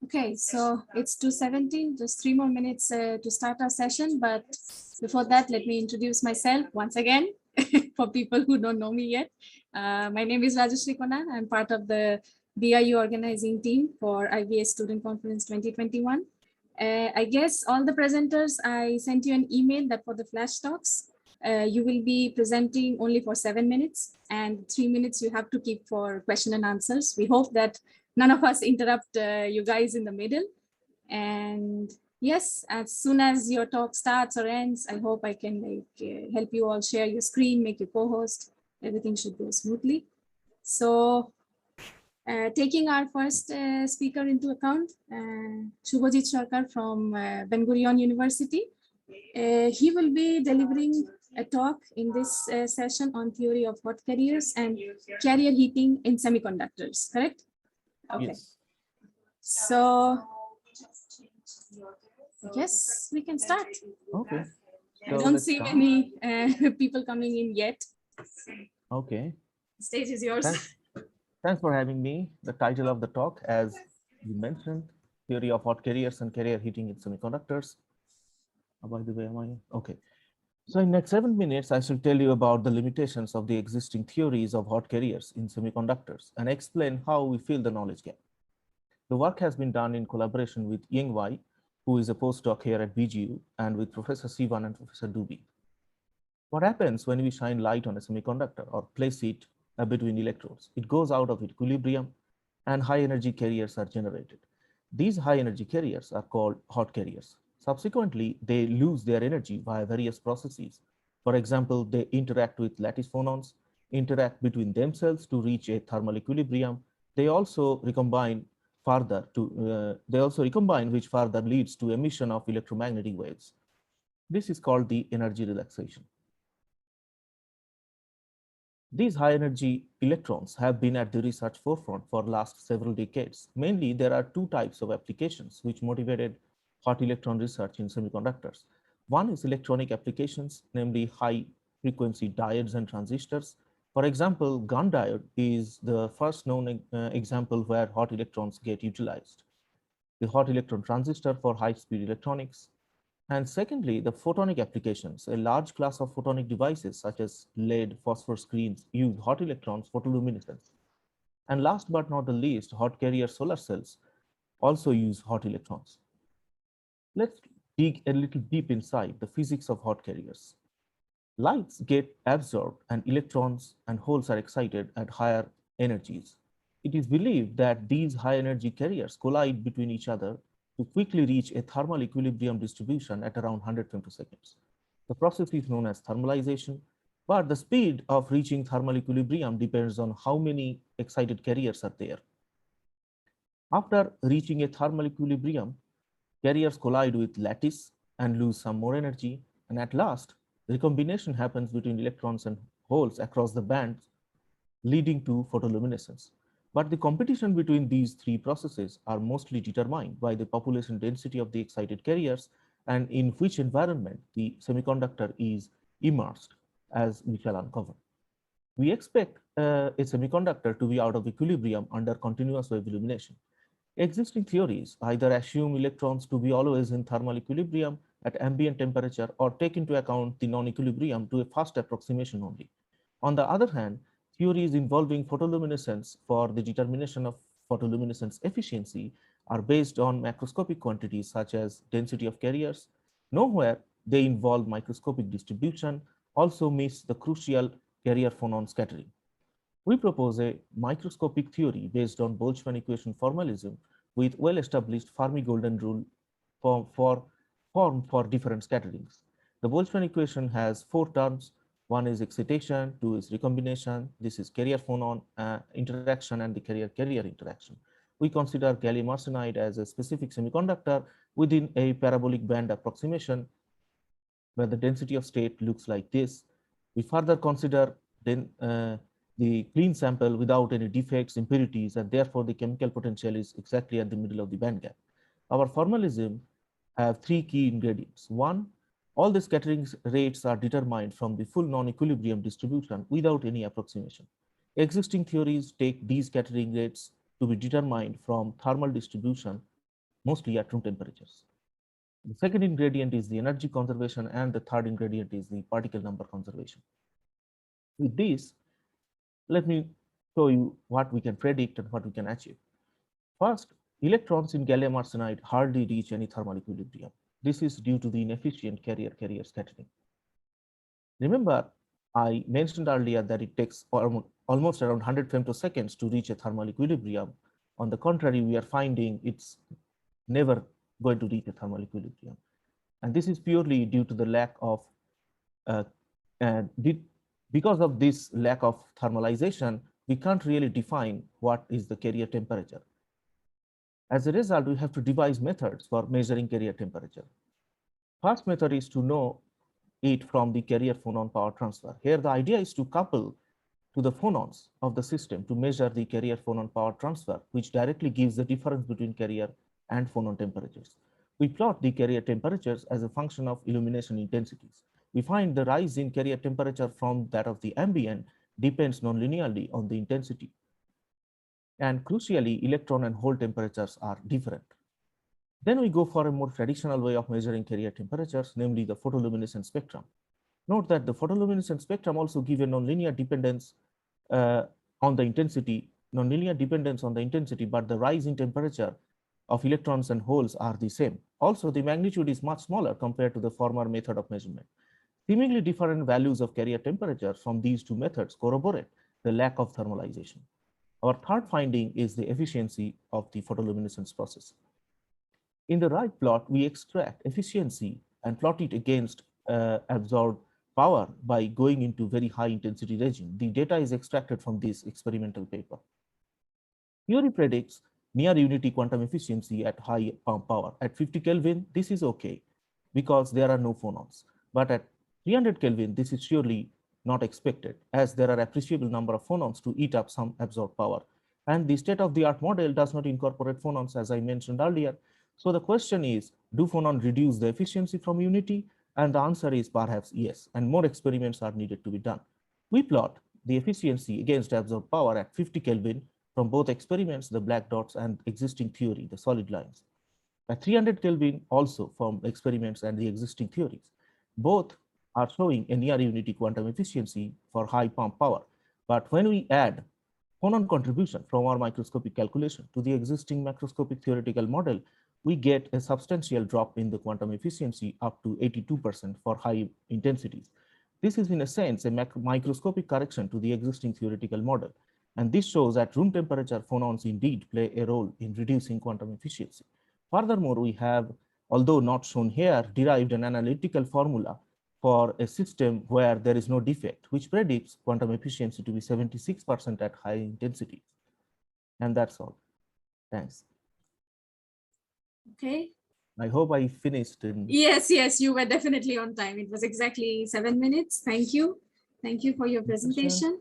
Okay, so it's 2:17, just 3 more minutes to start our session. But before that, let me introduce myself once again for people who don't know me yet. My name is Rajashree Konar. I'm part of the BIU organizing team for IVS Student Conference 2021. I guess all the presenters, I sent you an email that for the flash talks, you will be presenting only for 7 minutes, and 3 minutes you have to keep for question and answers. We hope that none of us interrupt you guys in the middle. And yes, as soon as your talk starts or ends, I hope I can help you all share your screen, make you co-host. Everything should go smoothly. So taking our first speaker into account, Shubhajit Sarkar from Ben Gurion University. He will be delivering a talk in this session on theory of hot carriers and carrier heating in semiconductors, correct? Okay. Yes. So, yes, we can start. Okay. I don't see many people coming in yet. Okay. The stage is yours. Thanks for having me. The title of the talk, as you mentioned, theory of hot carriers and carrier heating in semiconductors. Oh, by the way, am I? Okay. So in next 7 minutes, I shall tell you about the limitations of the existing theories of hot carriers in semiconductors and explain how we fill the knowledge gap. The work has been done in collaboration with Ying Wei, who is a postdoc here at BGU, and with Professor Sivan and Professor Dubey. What happens when we shine light on a semiconductor or place it between electrodes? It goes out of equilibrium and high energy carriers are generated. These high energy carriers are called hot carriers. Subsequently, they lose their energy via various processes. For example, they interact with lattice phonons, interact between themselves to reach a thermal equilibrium. They also recombine which further leads to emission of electromagnetic waves. This is called the energy relaxation. These high-energy electrons have been at the research forefront for the last several decades. Mainly, there are two types of applications which motivated hot electron research in semiconductors. One is electronic applications, namely high-frequency diodes and transistors. For example, gun diode is the first known example where hot electrons get utilized. The hot electron transistor for high-speed electronics, and secondly, the photonic applications. A large class of photonic devices such as LED, phosphor screens use hot electrons photoluminescence. And last but not the least, hot carrier solar cells also use hot electrons. Let's dig a little deep inside the physics of hot carriers. Lights get absorbed and electrons and holes are excited at higher energies. It is believed that these high energy carriers collide between each other to quickly reach a thermal equilibrium distribution at around 100 femtoseconds. The process is known as thermalization, but the speed of reaching thermal equilibrium depends on how many excited carriers are there. After reaching a thermal equilibrium, carriers collide with lattice and lose some more energy, and at last, recombination happens between electrons and holes across the band, leading to photoluminescence. But the competition between these three processes are mostly determined by the population density of the excited carriers and in which environment the semiconductor is immersed, as we shall uncover. We expect a semiconductor to be out of equilibrium under continuous wave illumination. Existing theories either assume electrons to be always in thermal equilibrium at ambient temperature or take into account the non-equilibrium to a fast approximation only. On the other hand, theories involving photoluminescence for the determination of photoluminescence efficiency are based on macroscopic quantities such as density of carriers. Nowhere they involve microscopic distribution, also miss the crucial carrier phonon scattering. We propose a microscopic theory based on Boltzmann equation formalism with well-established Fermi-Golden rule for different scatterings. The Boltzmann equation has 4 terms. One is excitation, 2 is recombination, this is carrier phonon interaction and the carrier-carrier interaction. We consider gallium arsenide as a specific semiconductor within a parabolic band approximation where the density of state looks like this. We further consider then the clean sample without any defects, impurities, and therefore the chemical potential is exactly at the middle of the band gap. Our formalism have 3 key ingredients. One, all the scattering rates are determined from the full non-equilibrium distribution without any approximation. Existing theories take these scattering rates to be determined from thermal distribution mostly at room temperatures. The second ingredient is the energy conservation, and the third ingredient is the particle number conservation. With this, let me show you what we can predict and what we can achieve. First, electrons in gallium arsenide hardly reach any thermal equilibrium. This is due to the inefficient carrier-carrier scattering. Remember, I mentioned earlier that it takes almost around 100 femtoseconds to reach a thermal equilibrium. On the contrary, we are finding it's never going to reach a thermal equilibrium. And this is purely due to the lack of, because of this lack of thermalization, we can't really define what is the carrier temperature. As a result, we have to devise methods for measuring carrier temperature. First method is to know it from the carrier phonon power transfer. Here, the idea is to couple to the phonons of the system to measure the carrier phonon power transfer, which directly gives the difference between carrier and phonon temperatures. We plot the carrier temperatures as a function of illumination intensities. We find the rise in carrier temperature from that of the ambient depends non-linearly on the intensity. And crucially, electron and hole temperatures are different. Then we go for a more traditional way of measuring carrier temperatures, namely the photoluminescence spectrum. Note that the photoluminescence spectrum also gives a nonlinear dependence on the intensity, nonlinear dependence on the intensity, but the rise in temperature of electrons and holes are the same. Also, the magnitude is much smaller compared to the former method of measurement. Seemingly different values of carrier temperature from these two methods corroborate the lack of thermalization. Our third finding is the efficiency of the photoluminescence process. In the right plot, we extract efficiency and plot it against absorbed power by going into very high intensity regime. The data is extracted from this experimental paper. Theory predicts near unity quantum efficiency at high pump power. At 50 Kelvin, this is okay because there are no phonons. But at 300 Kelvin, this is surely not expected, as there are appreciable number of phonons to eat up some absorbed power. And the state-of-the-art model does not incorporate phonons, as I mentioned earlier. So the question is, do phonons reduce the efficiency from unity? And the answer is perhaps yes, and more experiments are needed to be done. We plot the efficiency against absorbed power at 50 Kelvin from both experiments, the black dots, and existing theory, the solid lines. At 300 Kelvin also from experiments and the existing theories. Both are showing a near unity quantum efficiency for high pump power. But when we add phonon contribution from our microscopic calculation to the existing macroscopic theoretical model, we get a substantial drop in the quantum efficiency up to 82% for high intensities. This is in a sense a microscopic correction to the existing theoretical model. And this shows at room temperature, phonons indeed play a role in reducing quantum efficiency. Furthermore, we have, although not shown here, derived an analytical formula for a system where there is no defect, which predicts quantum efficiency to be 76% at high intensity. And that's all. Thanks. Okay. I hope I finished. Yes, you were definitely on time. It was exactly 7 minutes. Thank you. Thank you for your presentation.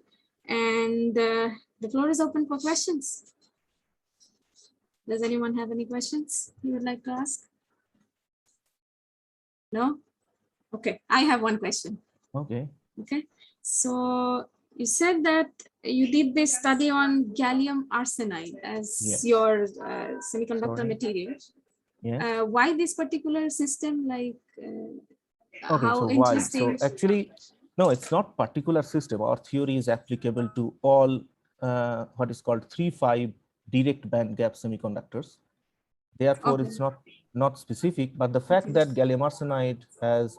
And the floor is open for questions. Does anyone have any questions you would like to ask? No? Okay, I have one question. Okay. Okay, so you said that you did this study on gallium arsenide as your semiconductor material. Yes. Why this particular system? Like, okay, how so interesting? why? So actually, no, it's not particular system. Our theory is applicable to all what is called 3-5 direct band gap semiconductors. Therefore, it's not specific, but the fact that gallium arsenide has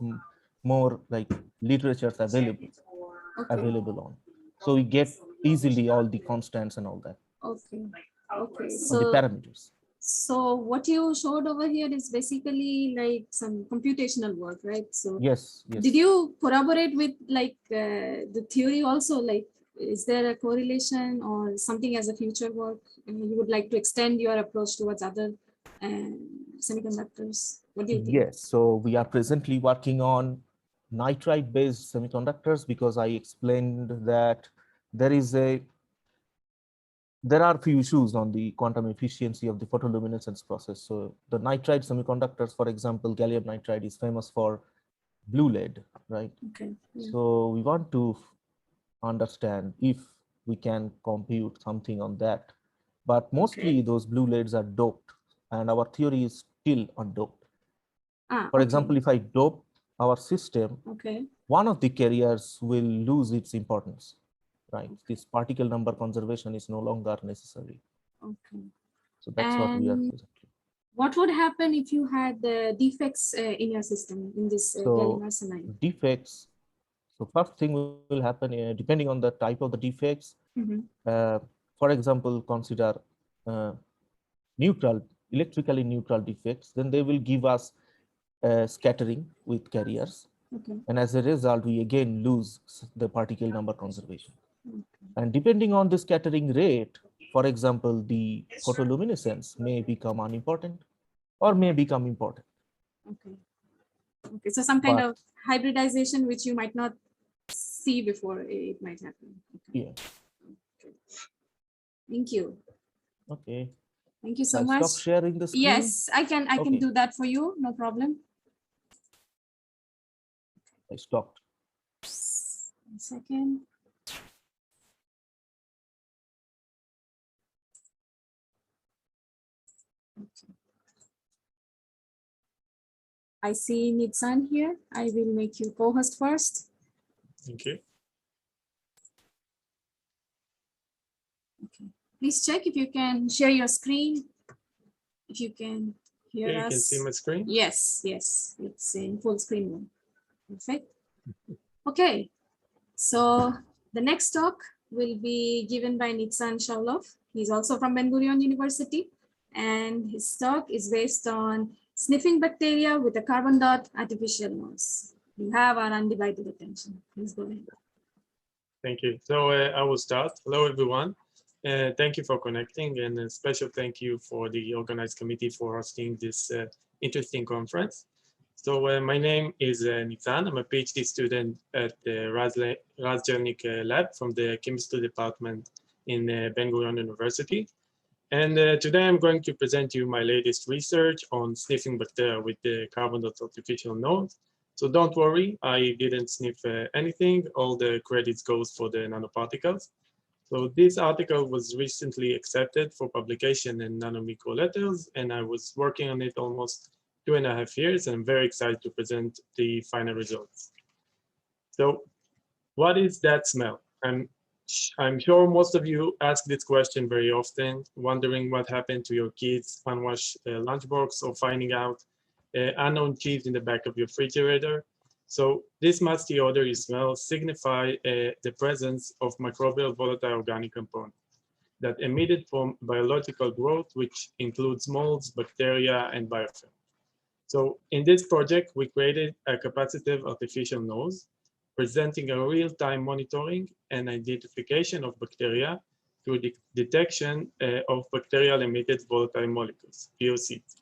more like literatures available on, so we get easily all the constants and all that. Okay. So the parameters. So what you showed over here is basically like some computational work, right? So yes. Did you corroborate with like the theory also? Like, is there a correlation or something as a future work you would like to extend your approach towards other semiconductors? What do you think? Yes, so we are presently working on nitride-based semiconductors because I explained that there are few issues on the quantum efficiency of the photoluminescence process. So the nitride semiconductors, for example, gallium nitride is famous for blue lead, right? Okay. Yeah. So we want to understand if we can compute something on that. But mostly those blue leads are doped and our theory is still undoped. For okay. example, if I dope our system, Okay. one of the carriers will lose its importance, right? This particle number conservation is no longer necessary. Okay. So that's what we are And presenting. what would happen if you had defects in your system in this gallium So arsenide? defects. So first thing will happen depending on the type of the defects. For example, consider neutral, electrically neutral defects. Then they will give us scattering with carriers. Okay. And as a result, we again lose the particle number conservation. Okay. And depending on the scattering rate, for example, the photoluminescence may become unimportant or may become important. Okay. Okay. So some kind of hybridization which you might not see before it might happen. Okay. Yeah. Okay. Thank you. Okay. Thank you so I much. stop sharing the screen. Yes, I can do that for you. No problem. I stopped. 1 second. Okay. I see Nitsan here. I will make you co-host first. Thank you. Okay. Please check if you can share your screen. If you can hear Yeah, us. you can see my screen? Yes, yes. It's in full screen mode. Perfect. Okay. So the next talk will be given by Nitsan Shaulov. He's also from Ben Gurion University. And his talk is based on sniffing bacteria with a carbon dot artificial nose. You have our undivided attention. Please go ahead. Thank you. So I will start. Hello, everyone. Thank you for connecting, and a special thank you for the organized committee for hosting this interesting conference. So my name is Nitsan. I'm a PhD student at the Rajashree lab from the chemistry department in Ben Gurion University. And today I'm going to present you my latest research on sniffing bacteria with the carbon dot artificial nose. So don't worry, I didn't sniff anything. All the credits goes for the nanoparticles. So this article was recently accepted for publication in Nanomicro Letters, and I was working on it almost 2.5 years, and I'm very excited to present the final results. So what is that smell? I'm sure most of you ask this question very often, wondering what happened to your kids' unwashed lunchbox or finding out unknown cheese in the back of your refrigerator. So this musty odor you smell signify the presence of microbial volatile organic components that emitted from biological growth, which includes molds, bacteria, and biofilm. So in this project, we created a capacitive artificial nose presenting a real-time monitoring and identification of bacteria through the detection of bacterial-emitted volatile molecules, VOCs.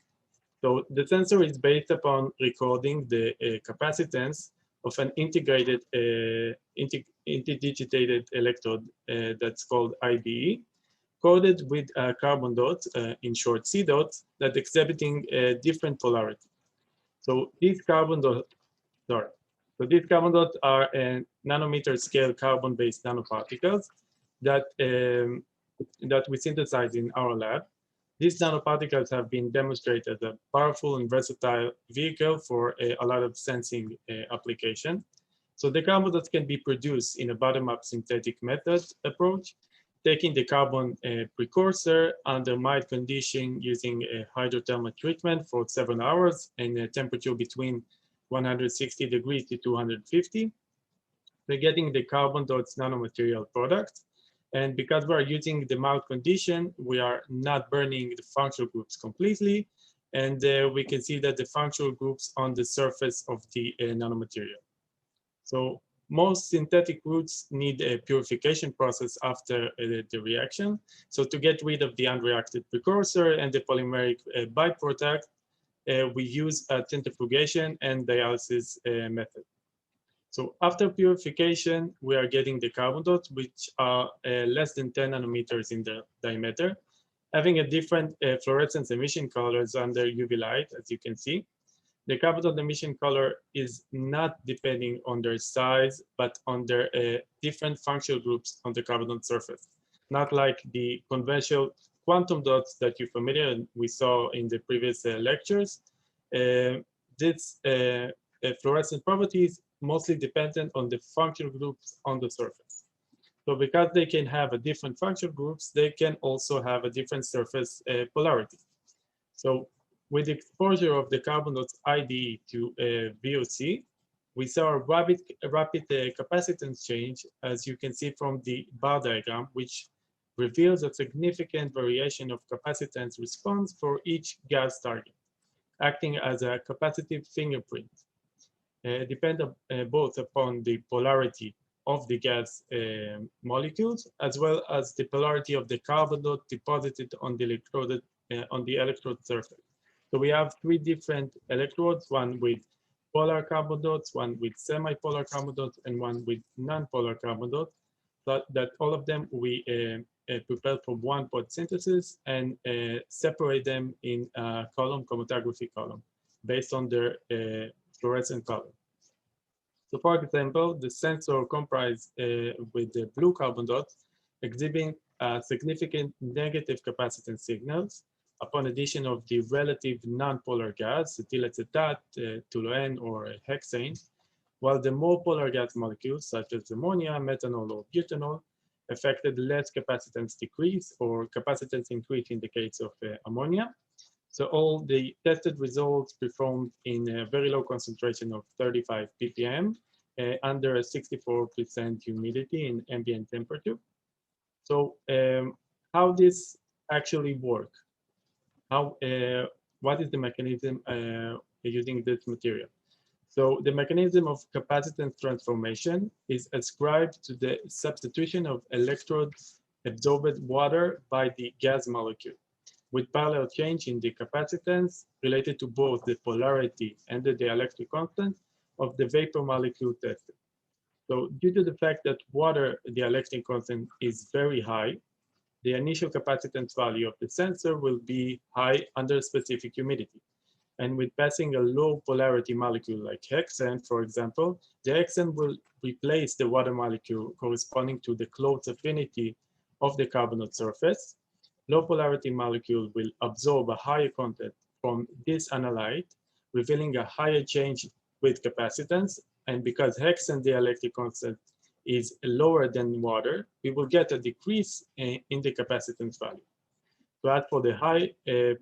So the sensor is based upon recording the capacitance of an integrated, interdigitated electrode that's called IBE, coded with a carbon dot, in short C dots, that exhibiting different polarity. So these carbon dots, So these carbon dots are nanometer scale carbon-based nanoparticles that, that we synthesize in our lab. These nanoparticles have been demonstrated as a powerful and versatile vehicle for a lot of sensing application. So the carbon dots can be produced in a bottom-up synthetic method approach, taking the carbon precursor under mild condition using a hydrothermal treatment for 7 hours and a temperature between 160 degrees to 250. We're getting the carbon dots nanomaterial product. And because we're using the mild condition, we are not burning the functional groups completely. And we can see that the functional groups on the surface of the nanomaterial. So most synthetic routes need a purification process after the reaction. So to get rid of the unreacted precursor and the polymeric byproduct, we use a centrifugation and dialysis method. So after purification, we are getting the carbon dots, which are less than 10 nanometers in the diameter, having a different fluorescence emission colors under UV light, as you can see. The carbon dot emission color is not depending on their size, but on their different functional groups on the carbon dot surface, not like the conventional quantum dots that you're familiar and we saw in the previous lectures. This fluorescent properties mostly dependent on the functional groups on the surface. So because they can have a different functional groups, they can also have a different surface polarity. So with the exposure of the carbon dots IDE to VOC, we saw a rapid capacitance change, as you can see from the bar diagram, which reveals a significant variation of capacitance response for each gas target, acting as a capacitive fingerprint, dependent both upon the polarity of the gas molecules, as well as the polarity of the carbon dot deposited on the electrode surface. So we have three different electrodes, one with polar carbon dots, one with semi-polar carbon dots, and one with non-polar carbon dots. But that all of them we prepare for one pot synthesis and separate them in a column, chromatography column, based on their fluorescent color. So for example, the sensor comprised with the blue carbon dots exhibiting significant negative capacitance signals upon addition of the relative non-polar gas, ethyl acetate, toluene, or hexane, while the more polar gas molecules, such as ammonia, methanol, or butanol, affected less capacitance decrease or capacitance increase in the case of ammonia. So all the tested results performed in a very low concentration of 35 ppm under a 64% humidity in ambient temperature. So how this actually work? What is the mechanism using this material? So the mechanism of capacitance transformation is ascribed to the substitution of electrode absorbed water by the gas molecule, with parallel change in the capacitance related to both the polarity and the dielectric constant of the vapor molecule tested. So due to the fact that water dielectric constant is very high, the initial capacitance value of the sensor will be high under specific humidity. And with passing a low polarity molecule like hexane, for example, the hexane will replace the water molecule corresponding to the close affinity of the carbonate surface. Low polarity molecule will absorb a higher content from this analyte, revealing a higher change with capacitance. And because hexane dielectric constant is lower than water, we will get a decrease in the capacitance value. But for the high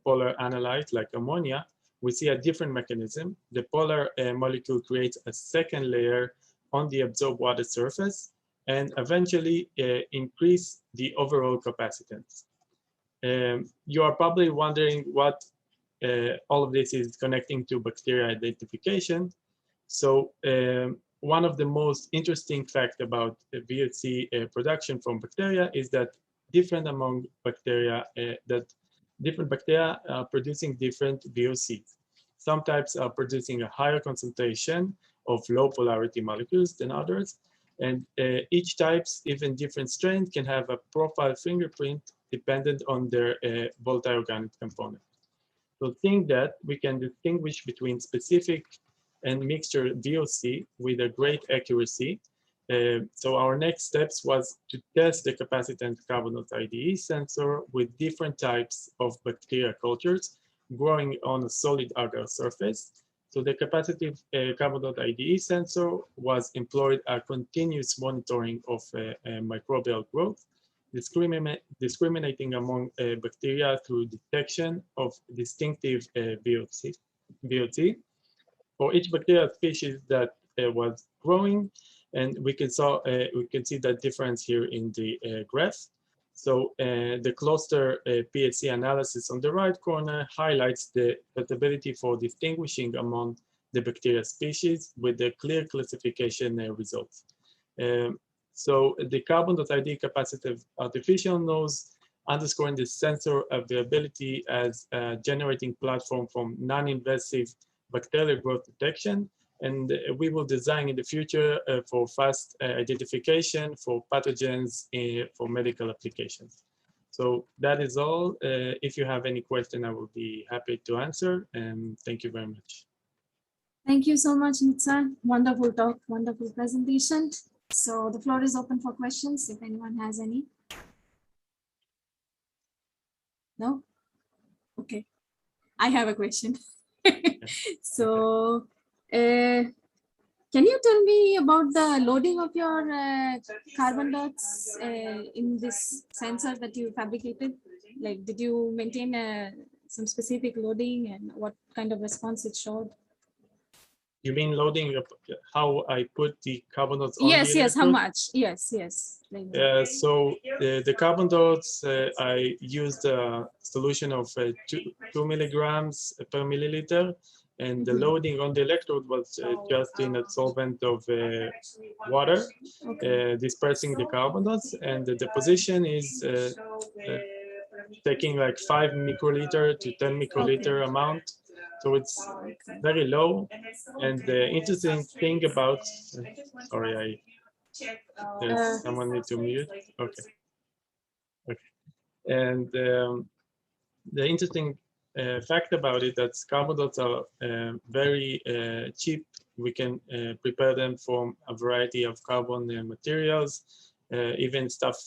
polar analyte like ammonia, we see a different mechanism. The polar molecule creates a second layer on the absorbed water surface and eventually increase the overall capacitance. You are probably wondering what all of this is connecting to bacteria identification. So one of the most interesting facts about VOC production from bacteria is that different bacteria are producing different VOCs. Some types are producing a higher concentration of low polarity molecules than others. And each type's even different strain can have a profile fingerprint dependent on their volatile organic component. So think that we can distinguish between specific and mixture VOC with a great accuracy. So our next steps was to test the capacitance carbonate IDE sensor with different types of bacteria cultures growing on a solid agar surface. So the capacitive carbonate IDE sensor was employed a continuous monitoring of microbial growth, discriminating among bacteria through detection of distinctive VOC for each bacterial species that was growing, and we can see that difference here in the graph. So the cluster PHC analysis on the right corner highlights the possibility for distinguishing among the bacteria species with the clear classification results. So the carbon.id capacitive artificial nose underscoring the sensor availability as a generating platform from non-invasive bacterial growth detection. And we will design in the future for fast identification for pathogens for medical applications. So that is all. If you have any question, I will be happy to answer. And thank you very much. Thank you so much, Nitsa. Wonderful talk, wonderful presentation. So the floor is open for questions if anyone has any. No? Okay. I have a question. So, can you tell me about the loading of your carbon dots in this sensor that you fabricated? Like, did you maintain some specific loading and what kind of response it showed? You mean loading up how I put the carbon dots on Yes, the yes. How electrode? much? Yes, yes. Like So the carbon dots, I used a solution of 2 milligrams per milliliter, and the loading on the electrode was just in a solvent of water, dispersing the carbon dots, and the deposition is taking like 5 microliter to 10 microliter amount. So it's very low. And the interesting thing about, sorry, there's someone need to mute. Okay. Okay. And the interesting fact about it that carbon dots are very cheap. We can prepare them from a variety of carbon materials, even stuff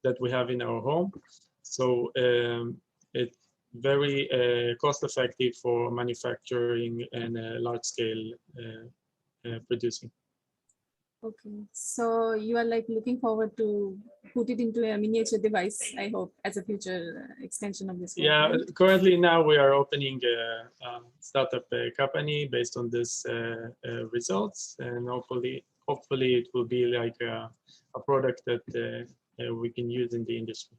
that we have in our home. So it's very cost effective for manufacturing and large scale producing. okay, so you are like looking forward to put it into a miniature device, I hope, as a future extension of this work, Yeah, right? currently now we are opening a startup company based on this results, and hopefully it will be like a product that we can use in the industry.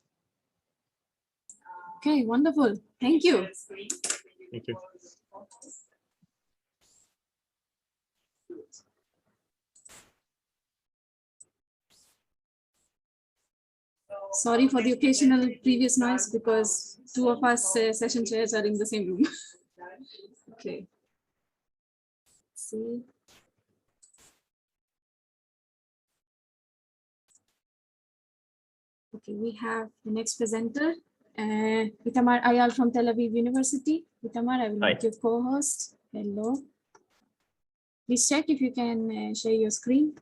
Okay, wonderful. Thank you. Thank you. Sorry for the occasional previous noise because two of us session chairs are in the same room. Okay. Let's see. Okay, we have the next presenter, Itamar Ayal from Tel Aviv University. Itamar, I will make your co-host. Hello. Please check if you can share your screen.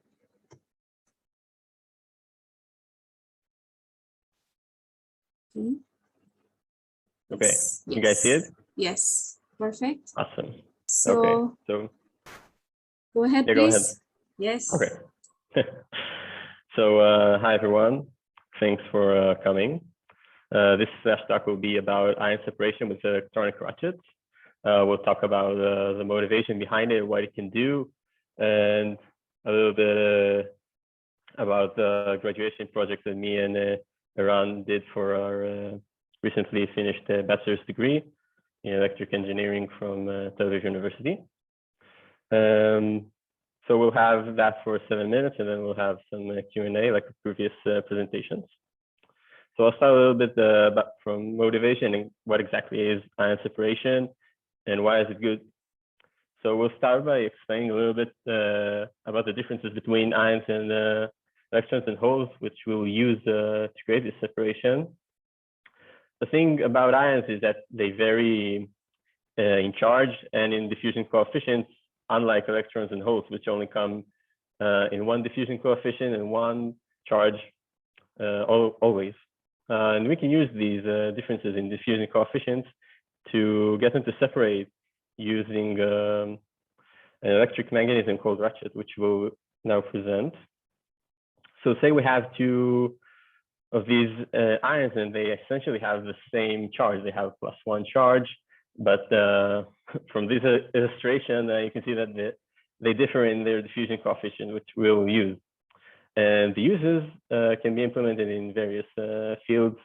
Okay, Yes. you guys see it? Yes, perfect. Awesome. So, Okay, so go ahead, yeah, please. go ahead. Yes. Okay. So hi everyone, thanks for coming. This talk will be about ion separation with electronic ratchets. We'll talk about the motivation behind it, what it can do, and a little bit about the graduation project that me and Eran did for our recently finished bachelor's degree in electric engineering from Tel Aviv University. So we'll have that for 7 minutes, and then we'll have some Q&A like the previous presentations. So I'll start a little bit from motivation and what exactly is ion separation and why is it good. So we'll start by explaining a little bit about the differences between ions and electrons and holes, which we'll use to create this separation. The thing about ions is that they vary in charge and in diffusion coefficients, unlike electrons and holes, which only come in one diffusion coefficient and one charge always. And we can use these differences in diffusion coefficients to get them to separate using an electric mechanism called Ratchet, which we'll now present. So say we have two of these ions and they essentially have the same charge. They have +1 charge, but from this illustration, you can see that they differ in their diffusion coefficient, which we'll use. And the uses can be implemented in various fields,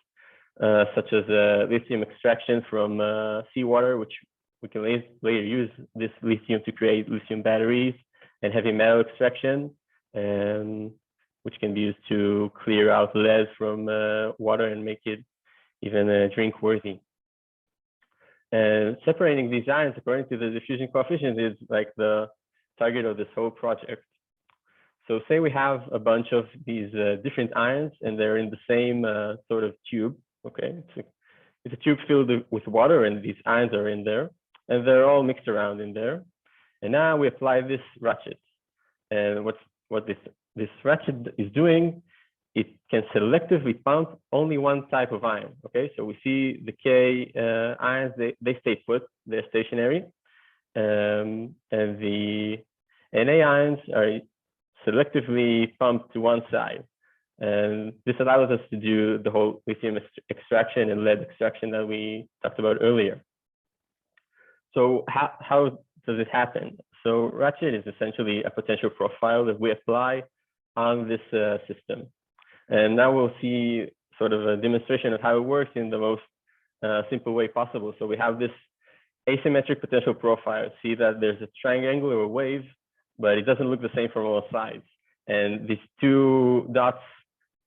such as lithium extraction from seawater, which we can later use this lithium to create lithium batteries, and heavy metal extraction, which can be used to clear out lead from water and make it even drink worthy. And separating these ions according to the diffusion coefficient is like the target of this whole project. So say we have a bunch of these different ions and they're in the same sort of tube, okay? It's a tube filled with water and these ions are in there and they're all mixed around in there. And now we apply this ratchet. And what this ratchet is doing it can selectively pump only one type of ion. Okay, so we see the K ions, they stay put, they're stationary, and the Na ions are selectively pumped to one side. And this allows us to do the whole lithium extraction and lead extraction that we talked about earlier. So how does it happen? So Ratchet is essentially a potential profile that we apply on this system. And now we'll see sort of a demonstration of how it works in the most simple way possible. So we have this asymmetric potential profile. See that there's a triangular wave, but it doesn't look the same from all sides. And these two dots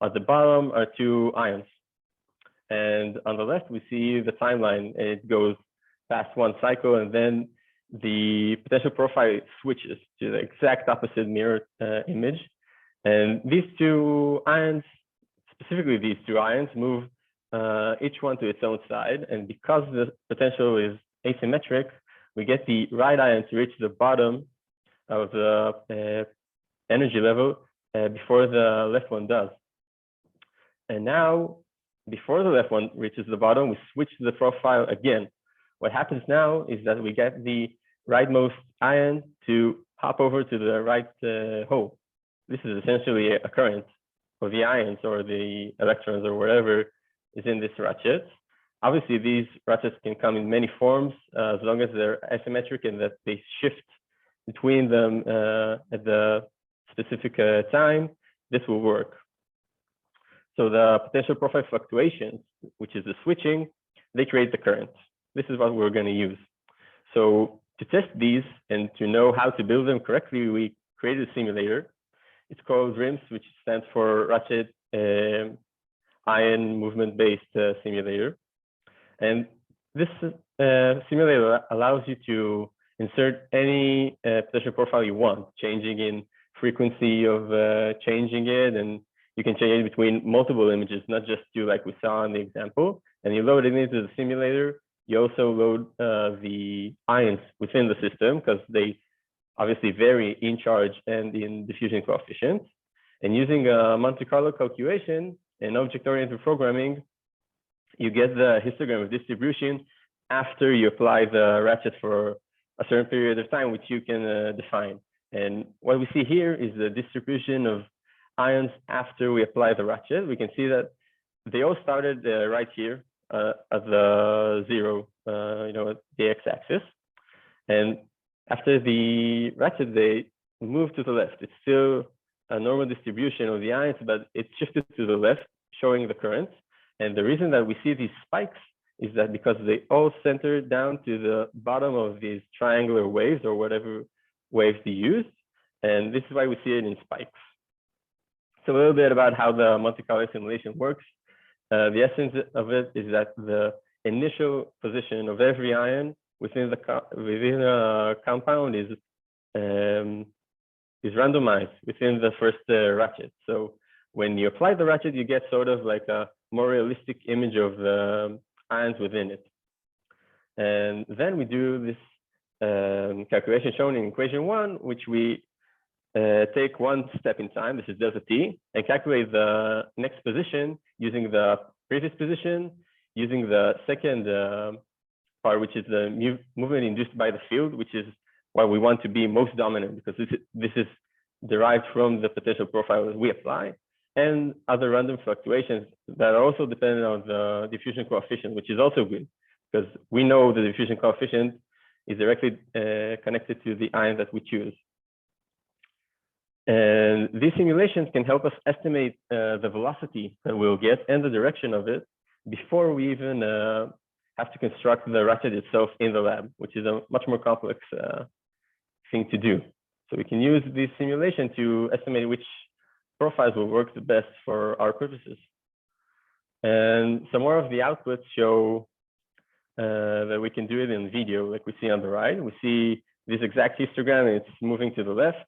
at the bottom are two ions. And on the left, we see the timeline. It goes past one cycle, and then the potential profile switches to the exact opposite mirror image. And these two ions, specifically these two ions, move each one to its own side. And because the potential is asymmetric, we get the right ion to reach the bottom of the energy level before the left one does. And now, before the left one reaches the bottom, we switch the profile again. What happens now is that we get the rightmost ion to hop over to the right hole. This is essentially a current for the ions or the electrons or whatever is in this ratchet. Obviously, these ratchets can come in many forms as long as they're asymmetric and that they shift between them at the specific time. This will work. So the potential profile fluctuations, which is the switching, they create the current. This is what we're going to use. So to test these and to know how to build them correctly, we created a simulator. It's called RIMS, which stands for Ratchet Ion Movement-Based Simulator. And this simulator allows you to insert any potential profile you want, changing in frequency of changing it, and you can change it between multiple images, not just two like we saw in the example. And you load it into the simulator. You also load the ions within the system because they obviously vary in charge and in diffusion coefficient. And using a Monte Carlo calculation and object-oriented programming, you get the histogram of distribution after you apply the ratchet for a certain period of time, which you can define. And what we see here is the distribution of ions after we apply the ratchet. We can see that they all started right here at the zero, at the x-axis. And after the ratchet, they move to the left. It's still a normal distribution of the ions, but it shifted to the left, showing the current. And the reason that we see these spikes is that because they all center down to the bottom of these triangular waves or whatever waves they used. And this is why we see it in spikes. So a little bit about how the Monte Carlo simulation works. The essence of it is that the initial position of every ion within a compound is randomized within the first ratchet. So when you apply the ratchet, you get sort of like a more realistic image of the ions within it. And then we do this calculation shown in equation 1, which we take one step in time, this is delta t, and calculate the next position using the previous position, using the second part, which is the movement induced by the field, which is what we want to be most dominant, because this is derived from the potential profile that we apply, and other random fluctuations that are also dependent on the diffusion coefficient, which is also good, because we know the diffusion coefficient is directly connected to the ion that we choose. And these simulations can help us estimate the velocity that we'll get and the direction of it before we even have to construct the ratchet itself in the lab, which is a much more complex thing to do. So we can use this simulation to estimate which profiles will work the best for our purposes. And some more of the outputs show that we can do it in video, like we see on the right. We see this exact histogram, and it's moving to the left.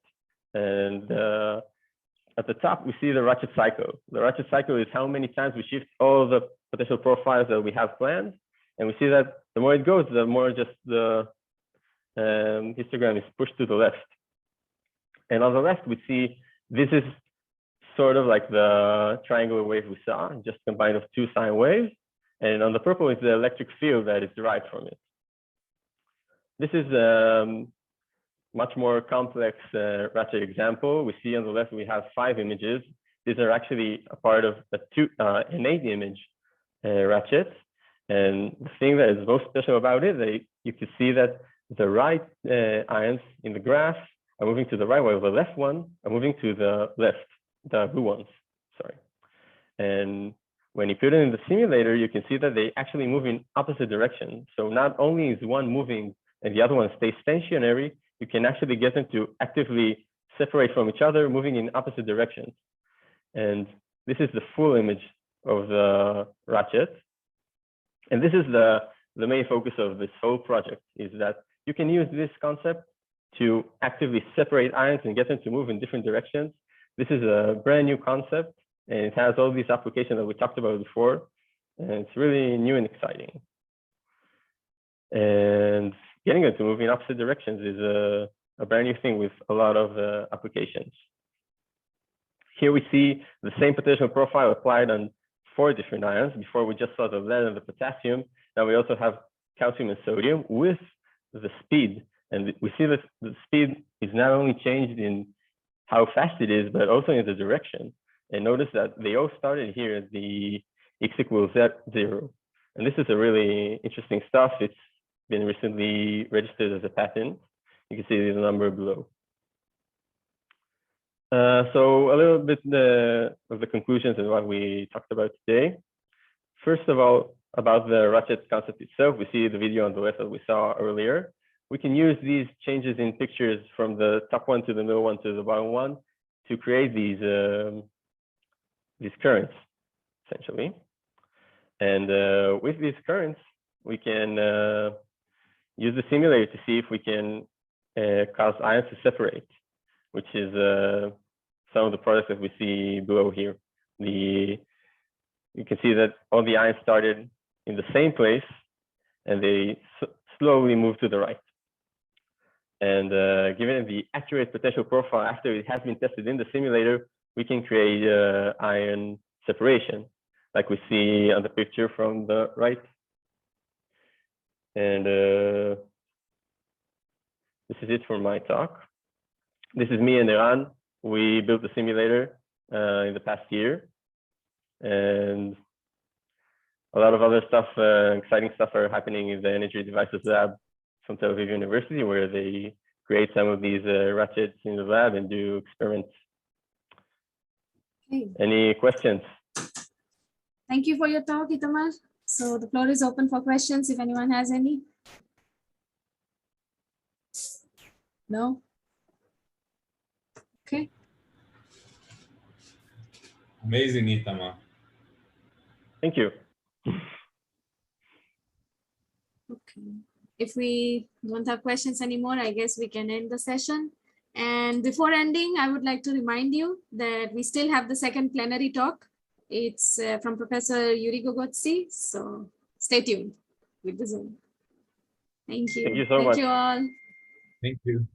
And at the top, we see the ratchet cycle. The ratchet cycle is how many times we shift all the potential profiles that we have planned. And we see that the more it goes, the more just the histogram is pushed to the left. And on the left, we see this is sort of like the triangular wave we saw, just combined of two sine waves. And on the purple is the electric field that is derived from it. This is much more complex Ratchet example. We see on the left, we have 5 images. These are actually a part of an 8 image Ratchet. And the thing that is most special about it, you can see that the right ions in the graph are moving to the right, while the left one are moving to the left, the blue ones, sorry. And when you put it in the simulator, you can see that they actually move in opposite directions. So not only is one moving and the other one stays stationary, you can actually get them to actively separate from each other, moving in opposite directions. And this is the full image of the Ratchet. And this is the main focus of this whole project, is that you can use this concept to actively separate ions and get them to move in different directions. This is a brand new concept, and it has all these applications that we talked about before. And it's really new and exciting. And getting them to move in opposite directions is a brand new thing with a lot of applications. Here we see the same potential profile applied on 4 different ions. Before we just saw the lead and the potassium. Now we also have calcium and sodium with the speed. And we see that the speed is not only changed in how fast it is, but also in the direction. And notice that they all started here at the x equals 0. And this is a really interesting stuff. It's been recently registered as a patent. You can see the number below. So a little bit of the conclusions of what we talked about today. First of all, about the Ratchet concept itself, we see the video on the left that we saw earlier. We can use these changes in pictures from the top one to the middle one to the bottom one to create these currents, essentially. And with these currents, we can use the simulator to see if we can cause ions to separate, which is some of the products that we see below here. You can see that all the ions started in the same place, and they slowly move to the right. And given the accurate potential profile after it has been tested in the simulator, we can create ion separation, like we see on the picture from the right. And this is it for my talk. This is me and Eran. We built the simulator in the past year. And a lot of other stuff, exciting stuff are happening in the Energy Devices Lab from Tel Aviv University, where they create some of these ratchets in the lab and do experiments. Okay. Any questions? Thank you for your talk, Itamar. So the floor is open for questions if anyone has any. No? Okay. Amazing, Itamar. Thank you. Okay. If we don't have questions anymore, I guess we can end the session. And before ending, I would like to remind you that we still have the second plenary talk. It's from Professor Yuri Gogotsi. So stay tuned with the Zoom. Thank you. Thank you so much. Thank you all. Thank you.